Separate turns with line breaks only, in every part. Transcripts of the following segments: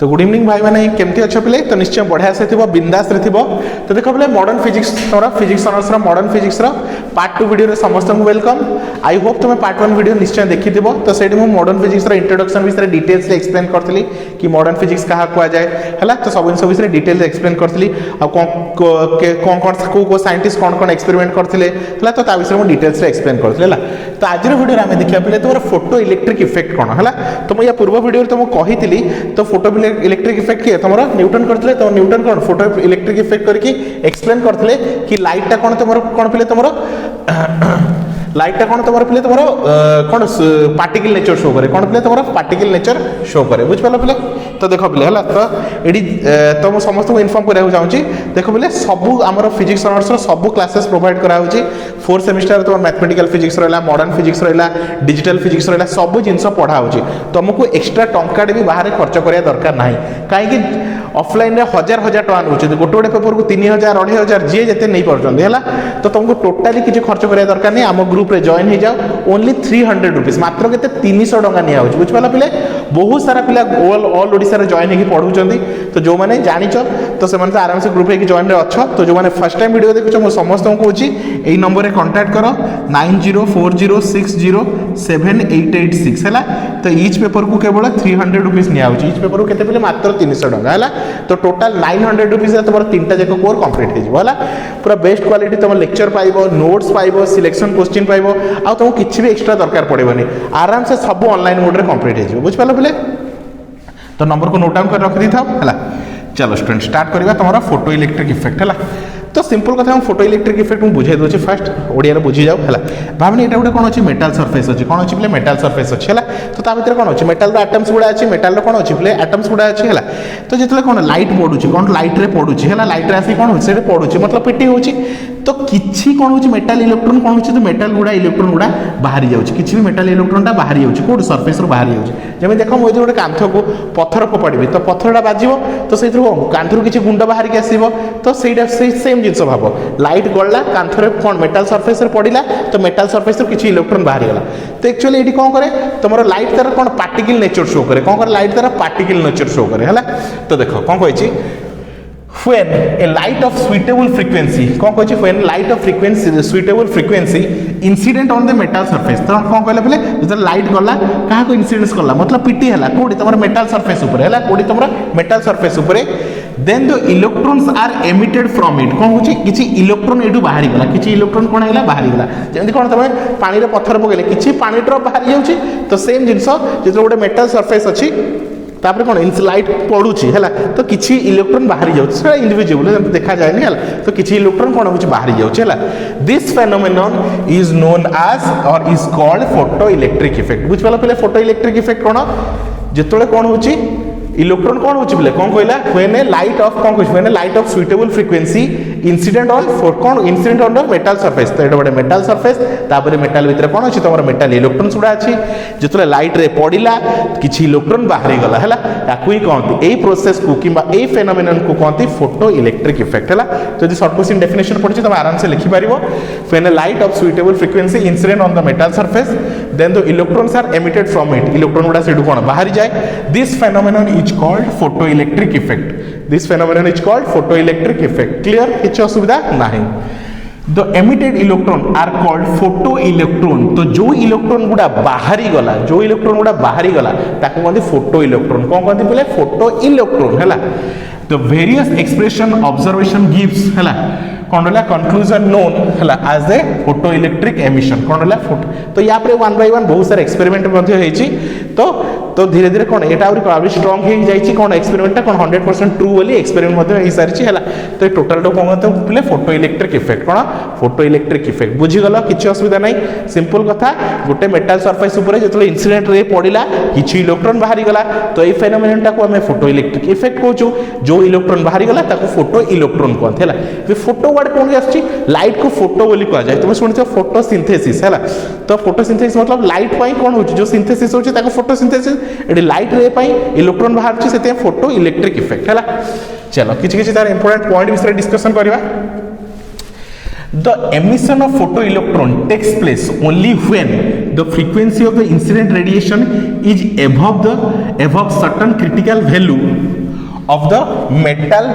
तो good evening भाई मैंने केमती अच्छे पिले तो निश्चय बढ़िया से थी बिंदास रे थी तो देख पे मॉडर्न फिजिक्स तुम physics honours modern physics part 2 video समस्त को वेलकम। आई होप तुम पार्ट 1 वीडियो निश्चय देखी तो से मॉडर्न फिजिक्स इंट्रोडक्शन विषय डिटेल्स एक्सप्लेन करी कि मॉडर्न फिजिक्स क्या कहुए है तो सब जिन विषय डिटेल्स एक्सप्लेन करी कौन कौ साइंटिस्ट कौन कौन एक्सपेरिमेंट करते तो विषय मुझे डिटेल्स एक्सप्लेन करी तो आज वीडियो आम देखा पे तुम फोटो इलेक्ट्रिक इफेक्ट कौन है तो मुझे पूर्व वीडियो तुमको कही तो फोटो इलेक्ट्रिक इफेक्ट किए तुम न्यूटन करते तो न्यूटन कौन फोटो इलेक्ट्रिक इफेक्ट करके एक्सप्लेन करते कि लाइटा कौन तुम कौन पे तुम लाइटा कौन तुम पे तुम कौन पार्टिकल नेचर शो करे कौन पे तुम पार्टिकल नेचर शो करे बुझिपाल पे तो देख पे है तो ये तो मुझे समस्त को इनफर्म कराया चाहूँगी देख पे सबू आम फिजिक्स ऑनर्स सब क्लासेस प्रोवाइड कराऊँगी 4 सेमिस्टर तुम मैथमेटिकल फिजिक्स रहा मॉडर्न फिजिक्स रहा डिजिटल फिजिक्स रहा सब जिन पढ़ा तुमको एक्सट्रा टंका भी बाहर खर्च करा दरकार ना कहीं ऑफलाइन हजार हजार टका नौ गोटे गोटे पेपर को 3000 2500 जी जिते नहीं पार्टी है तो तुमको टोटाली किसी खर्च करा दरकार नहीं आम ग्रुप रे जॉइन हो जाओ ओनली 300 रुपीज मात्र के 300 टका निया बुझिपाल पे बहुत सारा पिला ऑल ओडिशा रे जॉइन होगी पढ़ुंट तो जो मैंने जानी तो से आराम से ग्रुप जॉइन अच्छ तो जो मैंने फर्स्ट टाइम वीडियो देखो मुझे समस्त को कहूँ यही नंबर कांटेक्ट कर 9040607886 है तो ईच पेपर को केवल 300 रुपीज निया ईच पेपर को केते मात्र 300 टका है तो टोटाल 900 रुपीज तुम 3टा जाक कोर कंप्लीट हो पूरा बेस्ट क्वालिटी तुम लेक्चर पाइब नोट्स पाइब सिलेक्शन क्वेश्चन पाइब आ तुमको किसी भी एक्सट्रा दरकार पड़ेनि आराम से सब ऑनलाइन मोड में कंप्लीट हो बुझिपाल पे तो नंबर को नोट डाउन कर रखी था है चलो स्टूडेंट स्टार्ट करवा तुम फोटो इलेक्ट्रिक इफेक्ट है तो सिंपल कथा हम फोटो इलेक्ट्रिक इफेक्ट मुझे बुझे दूसरी फास्ट ओडिया बुझी जाऊ है भावनी यहाँ गोटे कौन अच्छी मेटाल सरफेस अच्छी कौन अच्छी पे मेटाल सरफेस अच्छी है तो भितर कौन अच्छी मेटाल आटम्स गुड़ा अच्छी मेटाल कौन अच्छी पे आटम्स गुड़ा अच्छी है तो जितने कौन लाइट पड़ुची कौन लाइट रे पड़ुची है लाइट रे आसिक कौन हो पड़ुची मतलब पिटी होची तो किसी कौन हो मेटाल इलेक्ट्रोन कौन हो तो मेटाल गुड़ा इलेक्ट्रोन गुड़ा बाहरी जाऊँगी किसी भी मेटाल इलेक्ट्रोनटा बाहरी जाऊँगी कौट सरफेस रू बाहरी जाऊँगी जमी देख मुझे गोटे कांथ को पत्थर फोपाड़ी तो पत्थरटा बाजिब तो से कांथरू किसी गुंड बाहर की आसो तो सेम जिन भाव लाइट गला कांथरे कौन मेटाल सरफेस पड़ा तो मेटाल सरफेस किसी इलेक्ट्रोन बाहरी गला तो एक्चुअली ये कौन करे तुम लाइट तार कौन पार्टिकल नेचर शो करे कौन करे लाइट तार पार्टिकल नेचर शो करे है तो देख कौन कही when a light of suitable frequency कौन कही when light of frequency suitable frequency incident on the metal surface तो कौन कहले पहले जो लाइट गला कहा को इंसिडेंस करला मतलब पिटी हैला कोडी तमरा मेटल सरफेस ऊपर हैला कोडी तमरा मेटल सरफेस ऊपर then the electrons are emitted from it कौन होची किछि इलेक्ट्रॉन एडू बाहरी गला किछि इलेक्ट्रॉन कोन हैला बाहरी गला जेमति कोन तमे पानी रे पत्थर पकेले किछि पानी ड्रॉप बाहरी जाउची तो सेम जिंस जे गोटे मेटल सरफेस अछि तापर कौन लाइट पड़ुची है तो किसी इलेक्ट्रॉन बाहरी जाऊँ इनविजिबल देखा जाए है तो किसी इलेक्ट्रॉन कौन हो बाहरी जाऊँ है this phenomenon is known as और is called photoelectric effect बुझिपाल पे फोटो इलेक्ट्रिक इफेक्ट कौन जिते कौन हो इलेक्ट्रॉन कौन होची बोले कौन कहला व्हेन ए लाइट ऑफ कौन कहछ when a light of suitable frequency incident on कौन incident on the metal surface तो एटा बडे मेटल सरफेस तापर मेटल भीतर कौन अछि तमर मेटल इलेक्ट्रॉन्स गुडा अछि जेतले लाइट रे पडिला किछि इलेक्ट्रॉन बाहरी गला हैला ताकू ही कहती एई प्रोसेस को किबा एई फेनोमेनन को कहती फोटो इलेक्ट्रिक इफेक्ट हैला तो शॉर्ट क्वेश्चन डेफिनेशन पढछि तुम आराम से लिखि पारिबो when a light of suitable frequency incident on the metal surface then the electrons are emitted from it electron गुडा सेडू कोन बाहरी जाए this phenomenon is called photoelectric effect this phenomenon is called photoelectric effect clear किछ असुविधा नाही the emitted electron are called photoelectron तो जो इलेक्ट्रॉन गुडा बाहरी गला जो इलेक्ट्रॉन गुडा बाहरी गला ताको कहते फोटो इलेक्ट्रॉन कौन कहते बोले फोटो इलेक्ट्रॉन है the various expression observation gives है कौन रहा कंक्लूजन नोन है as a photoelectric emission कौन रहा फोटो तो या पर 1 by 1 बहुत सारे एक्सपेरिमेंट तो धीरे धीरे कौन यहाँ स्ट्रंग हो जाए कौन एक्सपेरिमेंट कौन 100% ट्रू बोली एक्सपेरिमेंट हो सारी है तो टोटाल कौन कहते फोटो इलेक्ट्रिक इफेक्ट कौन फोटो इलेक्ट्रिक इफेक्ट बुझीगल किसी असुविधा ना सिंपल कथा गोटे मेटल सरफेस जो इंसिडेंट रे पड़ा किसी इलेक्ट्रॉन बाहरी गला तो ये फेनोमेनन को आम फोटो इलेक्ट्रिक इफेक्ट कहूँ जो इलेक्ट्रॉन बाहरी गला फोटो इलेक्ट्रॉन कहते हैं फोटो वर्ड कौन आसची लाइट को फोटो बोली कह जाए तुम शुणी फोटो सिंथेसिस है तो फोटो सिंथेसिस मतलब लाइट पाई कौन हो जो सिंथेसिस होची ताको फोटो सिंथेसिस एडी लाइट रे पाई इलेक्ट्रॉन बाहर छि सेते फोटो इलेक्ट्रिक इफेक्ट है चलो किछि किछि तार इंपोर्टेंट पॉइंट विषय डिस्कशन करबा The emission of photoelectron takes place only when the frequency of the incident radiation is above certain critical value of the metal.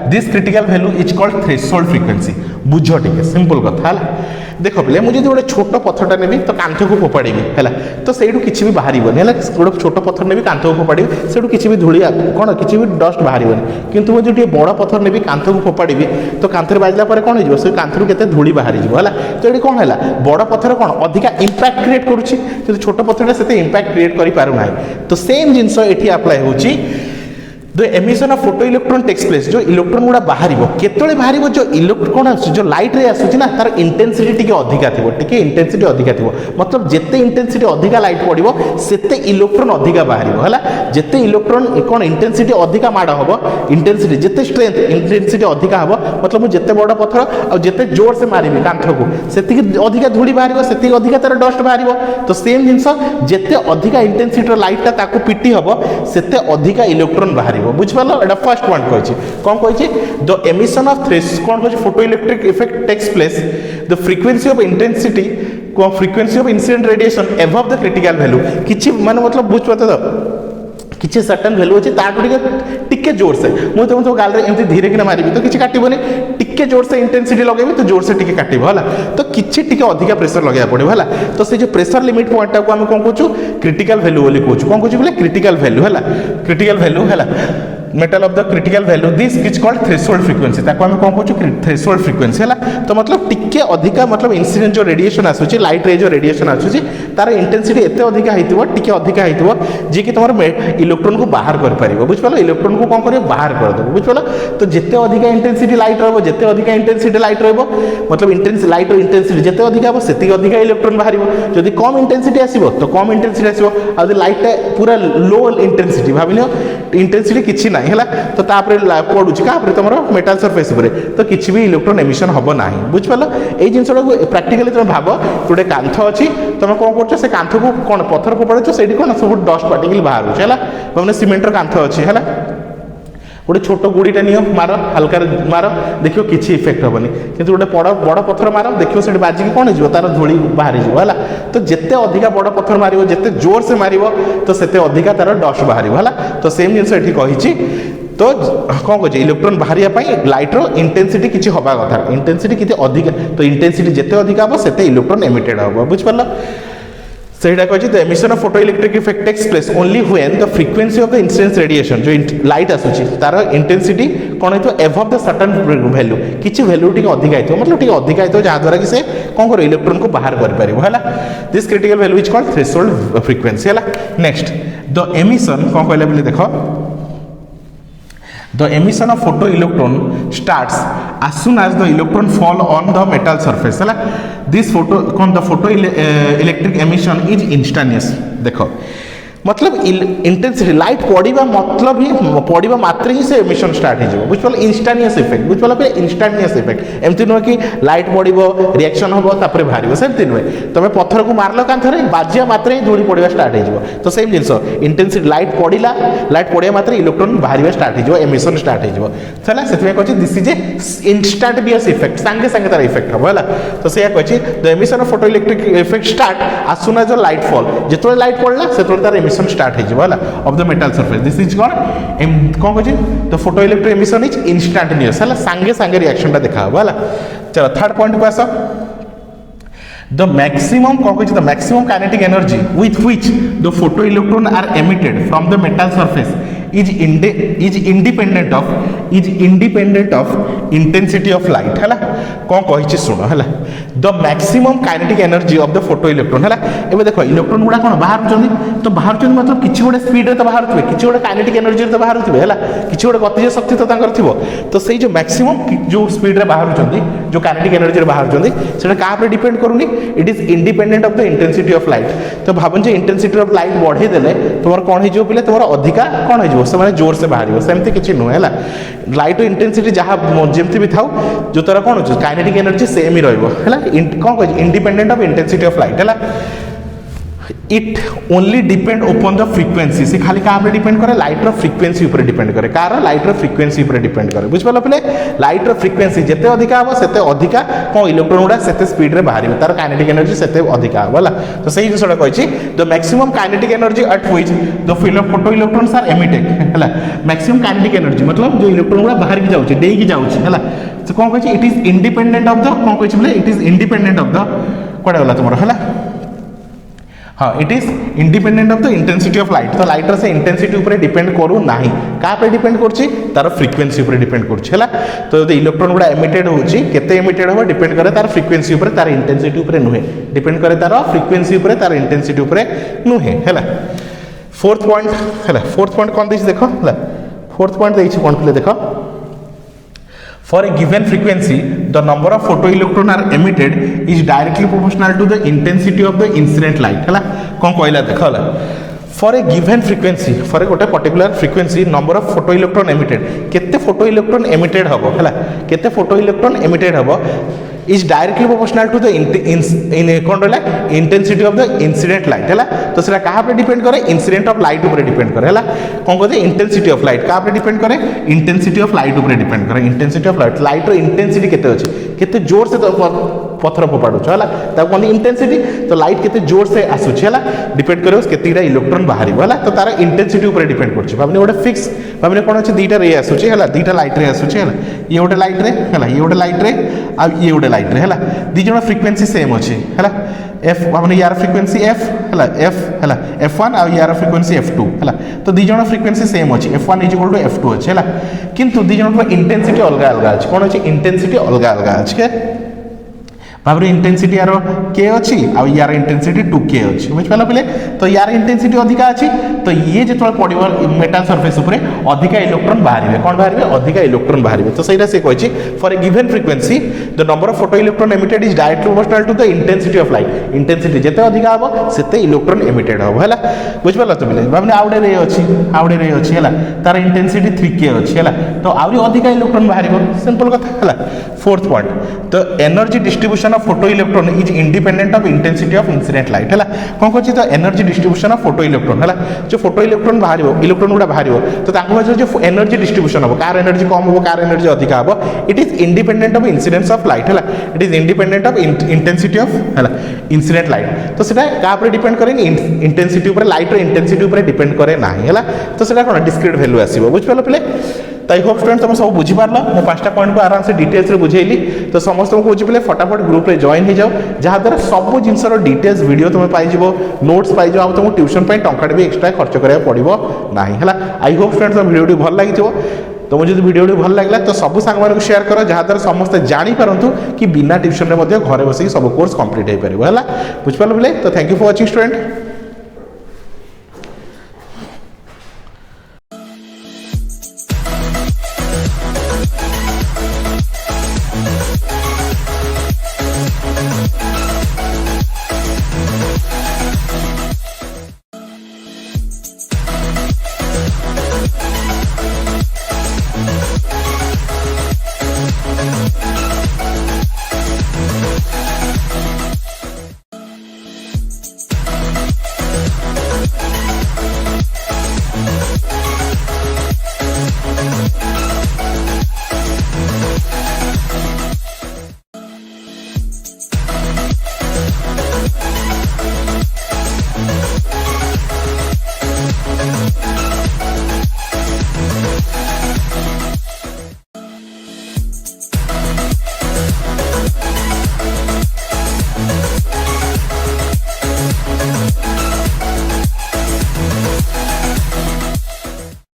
This critical value is called threshold frequency. बुझ टे simple कथा है देख पे मुझे गोटे छोट पथरटा नेबी तो कांथ को फोपाड़ी है तो सहीठू किसी भी बाहर गोटे छोट पथर नेबी कांथ को फोपाड़ी से किसी भी धूली कौन किसी भी डस्ट बाहर किंतु मुझे गोटे बड़ पथर नेबी कांथ को फोपाड़ी तो कांथरे बाजला कौन हो से कांथरू के धूली बाहर है तो ये कौन है बड़ पथर कौन अधिका इंपैक्ट क्रिएट करुच्ची छोट पथरटा से इंपैक्ट क्रिएट कर पारना तो सेम जिनस ये अप्लाई होची the emission of photo electron takes place जो इलेक्ट्रॉन गुड़ा बाहर केतले बाहर जो इलेक्ट्रॉन जो लाइट रे आसुची ना तार इंटेंसिटी टिके अधिका थिबो टिके इंटेंसिटी अधिका थिबो मतलब जेते इंटेंसिटी अधिका लाइट पड़िबो सेते इलेक्ट्रॉन अधिका बाहरिबो हला जेते इलेक्ट्रॉन कोन इंटेंसिटी अधिका माड हबो इंटेंसिटी जेते स्ट्रेंथ इंटेंसिटी अधिका हबो मतलब मु जेते बड़ पत्थर आ जेते जोर से मारिबी कांथ को सेति अधिका धूली बाहरिबो सेति अधिका तार डस्ट बाहरिबो तो सेम जिंस जेते अधिका इंटेंसिटी रो लाइट ता ताको पिटी हबो सेते अधिका इलेक्ट्रॉन बाहरिबो बुझपाल एटा फर्स्ट पॉइंट कहि कोन कहि द एमिशन ऑफ थ्रेस कोन कहि photoelectric effect takes place the frequency of intensity frequency of incident radiation above the critical value किछि माने मतलब बुझ पते तो किछि सर्टेन वैल्यू अछि ताटो टिके जोर से मु तुम तो गाल रे एमती धीरे किना मारिबी तो किछि काटिबोनी टिके जोर से इंटेंसिटी लगेबी तो जोर से टिके काटिबो हला तो किछि टिके अधिका प्रेशर लगेया पड़िबो हला तो से जो प्रेशर लिमिट पॉइंट को हम कोन कहूछु क्रिटिकल वैल्यू बोली कहूछु कोन कहूछु बोले क्रिटिकल वैल्यू हला क्रिटिकल वैल्यू हला metal of the critical value this is called threshold frequency ताको हम कोन कहूछु थ्रेशोल्ड फ्रीक्वेंसी हला तो मतलब टिके अधिका मतलब इंसिडेंट जो रेडिएशन आसुची लाइट रे जो रेडिएशन आसुची तार इंटेंसिटी एते अधिका हेतिबो टिके अधिका हेतिबो जे कि तमर इलेक्ट्रॉन को बाहर कर परिबो बुझ पालो इलेक्ट्रॉन को कोन करियो बाहर कर दो बुझ पालो तो जेते अधिका इंटेंसिटी लाइट रहबो जेते अधिका इंटेंसिटी लाइट रहबो मतलब इंटेंस लाइट रो इंटेंसिटी जेते अधिका हबो सेति अधिका इलेक्ट्रॉन बाहरिबो जदी कम इंटेंसिटी आसीबो तो कम इंटेंसिटी आसीबो आ जदी लाइट पूरा लो इंटेंसिटी भाबिनो इंटेंसिटी किछि नाही हला तो तापरे पडुची कापरे तमरो मेटल सरफेस उपरे तो किछि भी इलेक्ट्रॉन एमिशन हबो नाही बुझ पालो ए जिंसडा को प्रैक्टिकली तुम भाबो गोटे कांथ अछि तुम कोन करछो से कांथ को कोन पत्थर फोपाडछो सेठी कोन सब डस्ट पार्टिकल बाहर होछ हला हमने सीमेंट रो कांथ अछि हला गोटे छोट गुड़ीटा नियो मार हल्का मार देखियो किछि इफेक्ट हेबनी किंतु गोटे बड़ पत्थर मार देखियो सेठी बाजी कोन हिजो तार धूली बाहर हिजो हला तो जेते अधिका बड़ पत्थर मारिवो जेते जोर से मारिवो तो सेते अधिका तार डस्ट बाहरिवो हला तो सेम जिंस एठी कहिछि तो कौन कहे इलेक्ट्रॉन बाहर लाइट रो इंटेंसिटी किछि हबा कथा इंटेंसिटी किछि अधिक तो इंटेंसिटी जेते अधिक हबो सेते इलेक्ट्रॉन एमिटेड हबो बुझ पारला सेटा कहि the emission of photoelectric effect takes place only when the frequency of the incidence radiation जो लाइट आसुची तार इंटेंसिटी कोन हेतो अबव द सर्टेन वैल्यू किछि वैल्यू टिके अधिक आइतो मतलब टिके अधिक आइतो जा द्वारा कि से कोन करो इलेक्ट्रॉन को बाहर कर परिबो हला this critical value is called threshold frequency हला नेक्स्ट द एमिशन कोन कहले बोले देखो the emission of photoelectron starts as soon as the electron fall on the metal surface है this electric emission is instantaneous देखो मतलब इंटेंसिटी लाइट पड़वा मतलब ही पड़वा मात्र ही से एमिशन स्टार्ट हो बुझ पाल इंस्टानियस इफेक्ट बुझ पाल इंस्टानियस इफेक्ट एमती नुह कि लाइट पड़ो रिएक्शन हम तापर बाहर सेमती नुहे तुम पत्थर को मारल कांथरे बाजिया मात्र ही धूली पड़ा स्टार्ट हो तो सेम जिन इंटेंसिटी लाइट पड़ा लाइट पड़ा मात्र इलेक्ट्रॉन बाहर स्टार्ट हो एमिशन स्टार्ट होगा से कहते this is a instantaneous effect सांगे सांगे तार इफेक्ट हम है तो से कहते the emission of photoelectric effect start as soon as the light fall जितने लाइट पड़ला से तार एमिशन स्टार्ट हो जाला of the metal surface this is कौन कौन कहते the photoelectric emission is instantaneous है सांगे सांगे रिएक्शन टा देखा है चलो थर्ड पॉइंट को आस the maximum the maximum kinetic energy with which the photoelectron are emitted from the metal surface is independent of intensity of light है कौन कही शुण है the maximum kinetic energy of the photoelectron है एबे देखो electron गुड़ा कौन बाहर तो बाहर मतलब किसी गोटे स्पीड रे तो बाहर थे किसी गोटे काइनेटिक एनर्जी तो बाहर थे है किसी गोटे गतिज शक्ति तो तांकर थिबो तो सेई जो मैक्सिमम जो स्पीड रे बाहर जो काइनेटिक एनर्जी रे बाहर सेटा का पे डिपेंड करूनी it is independent of the intensity of light तो भाबन जे इंटेंसिटी ऑफ लाइट बढ़े देले तुमर कोन हे जो पिले तुमर अधिका कोन हे जो से माने जोर से बाहर सेमती किछि नु है लाइट इंटेंसिटी जहाँ जेमती भी थाउ जो तार कौन हो काइनेटिक एनर्जी सेम ही रहइबो हैला कौन कह independent of intensity of light है it only depend upon the frequency से खाली क्या डिपेंड करे लाइटर फ्रिक्वेंसी ऊपर डिपेंड करे कार लाइटर फ्रिक्वेंसी ऊपर डिपेंड करे बुझिपाल पे लाइटर फ्रिक्वेंसी जिते अधिका हम से अधिका कौन इलेक्ट्रॉन गुड़ा से स्पीड में बाहर तार काइनेटिक एनर्जी से अधिका है तो सही जिनसा कही the maximum kinetic energy at which the photo electrons are emitted है मैक्सिमम काइनेटिक एनर्जी मतलब जो इलेक्ट्रॉन गुड़ा बाहर की जाऊँगी डे की जाऊँगी है तो कौन कही it is independent of the कौन कही it is independent of the कौन गला तुम है हाँ it is independent of the intensity of light तो लाइटर से इंटेंसिटी ऊपर डिपेंड करू ना क्या पे डिपेंड कर तार फ्रिक्वेंसी ऊपर डिपेंड कर तो जो इलेक्ट्रॉन गुड़ा एमिटेड होची केते एमिटेड हो डिपेंड करे तार फ्रिक्वेंसी ऊपर तार इंटेंसिटी ऊपर नुहे डिपेंड करे तार फ्रिक्वेंसी ऊपर तार इंटेंसिटी ऊपर नुहे है फोर्थ पॉइंट कौन देछि देखो है फोर्थ पॉइंट देछि कौन पले देखो For a given frequency, the number of photoelectrons are emitted is directly proportional to the intensity of the incident light. है कौन कहला देखो है For a given frequency, for a गोटे particular frequency, number of photoelectron emitted, केते photoelectron emitted हबो है केते photoelectron emitted हबो is directly proportional to the intensity of the incident light है तो सेटा कहाँ पे डिपेंड करे इंसिडेंट ऑफ लाइट ऊपर डिपेंड करे है कौन कहते इंटेंसिटी ऑफ लाइट कहाँ पे डिपेंड करे इंटेंसिटी ऑफ लाइट ऊपर डिपेंड करे इंटेंसिटी ऑफ लाइट लाइट रो इंटेंसिटी केते अछि केते जोर से पत्थर फोपाड़ुछ है ताको कहते इंटेंसिटी तो लाइट केते जोर से आसुछ है डिपेंड करे केतेटा इलेक्ट्रॉन बाहर है तो तार इंटेंसिटी ऊपर डिपेंड करछि भाबने गोटे फिक्स भाबने कोन अछि दीटा रे आसुछ है दीटा लाइट रे आसुछ है ये गोटे लाइट रे है ये गोटे लाइट रे आ ये गोटे लाइट रे है दी जण फ्रिक्वेंसी सेम अछि है एफ भाबने यार फ्रिक्वेंसी एफ है एफ है f1 आ यार फ्रिक्वेंसी f2 है तो दी जण फ्रिक्वेंसी सेम अछि f1 = f2 अछि है किंतु दी जण इंटेंसिटी अलग अलग अछि कोन अछि इंटेंसिटी अलग अलग अछि भाବରେ इंटेंसिटी यार के अच्छी आ यार इंटेंसिटी 2k अच्छी बुझिपाल पे तो यार इंटेंसिटी अधिका अच्छी तो ये जो पड़ो मेटाल सरफेस उपरे अधिका इलेक्ट्रॉन बाहर कौन बाहर अधिका इलेक्ट्रॉन बाहर तो सहीटा से कही for a given frequency the number of photo electron emitted is directly proportional to the intensity of light intensity जिते अधिका हम से इलेक्ट्रॉन एमिटेड हम है बुझिपाल तो पे भावने आउटे रे अच्छी है तार इंटेंसिटी 3k अच्छी है तो आहरी अधिका इलेक्ट्रॉन बाहर सिंपल कथा है फोर्थ पॉइंट तो energy distribution of photo electron is independent of intensity of incident light है कौन कहछि तो energy distribution of photo electron है जो फोटो इलेक्ट्रॉन बाहर इलेक्ट्रॉन गुड़ा बाहर तो ताको जो एनर्जी डिस्ट्रीब्यूशन हो कार एनर्जी कम हो कार एनर्जी अधिक हो it is independent of incidence of light है it is independent of intensity of है इंसिडेंट लाइट तो सेटा का ऊपर डिपेंड करे इंटेंसिटी ऊपर लाइट रो इंटेंसिटी ऊपर डिपेंड करे ना है तो सेटा कोन डिस्क्रीट वैल्यू आसीबो बुझ पालो प्ले तो आई होप स्टूडेंट तुम सब बुझीपार मो 5टा पॉइंट को आराम से डिटेल्स रे बुझेली तो समस्त को बुझी फटाफट ग्रुप रे जॉइन हो जाओ जहाँ द्वारा सब जिनसर डिटेल्स वीडियो तुम पाइज नोट्स पाइज आ तुमको ट्यूशन टंका भी एक्सट्रा खर्च करा पड़ो ना है आई होप स्टूडेंट तुम वीडियो भल लगी तुम जो वीडियो भल लगे तो सब सांग शेयर कर जहाँ द्वारा समस्त जानीपारतु कि बिना ट्यूशन में घरे बस सब कोर्स कंप्लीट हो पार है बुझिपाल बोले तो thank you for watching student.